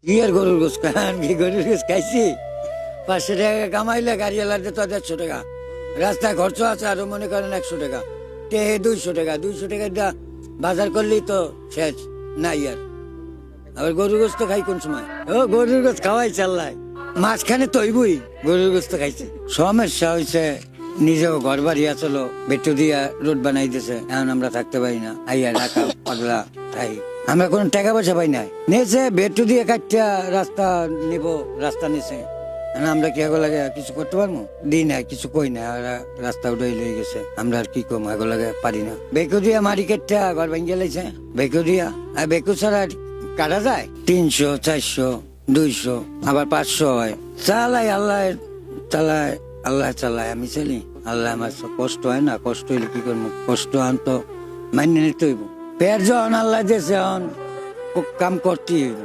কি আর গরুর গোস খান কি গরুর গোস খাইছি 500 টাকা কামাইলে গাড়িওয়ালার তো 150 টাকা রাস্তায় খরচ আছে আরো মনে করেন 100 টাকা 200 টাকা 200 টাকা দিয়া বাজার করলেই তো শেষ নাই আর আবার গরুর গোস তো খাই কোন সময় ও গরুর গোস খাওয়াই চাল্লাই মাঝখানে তৈবই গরুর গোস তো খাইছি সমস্যা হয়েছে নিজেও ঘর বাড়ি আসলো বেটু দিয়া রোড বানাই দিয়েছে এখন আমরা থাকতে পারি না আইয়া ঢাকা পাগলা তাই আমরা কোনো টাকা পয়সা পাই নাই নিয়েছে বেটু দিয়ে কাটিয়া রাস্তা নিব রাস্তা নিছে আমরা কি আগো লাগে কিছু করতে পারবো দিই না কিছু কই না রাস্তা উঠে লয়ে গেছে আমরা আর কি কম আগো লাগে পারি না বেকু দিয়া মারি কেটটা ঘর ভেঙে লাইছে বেকু দিয়া আর বেকু ছাড়া কাটা যায় 300 400 200 আবার 500 হয় চালাই আল্লাহ চালায় আল্লাহ চালায় আমি চালি আল্লাহ আমার কষ্ট হয় না কষ্ট হইলে কি করবো কষ্ট আনতো মান্য নিতে হইব পেট যখন আল্লাহ দিয়েছে কাম করতেই হইব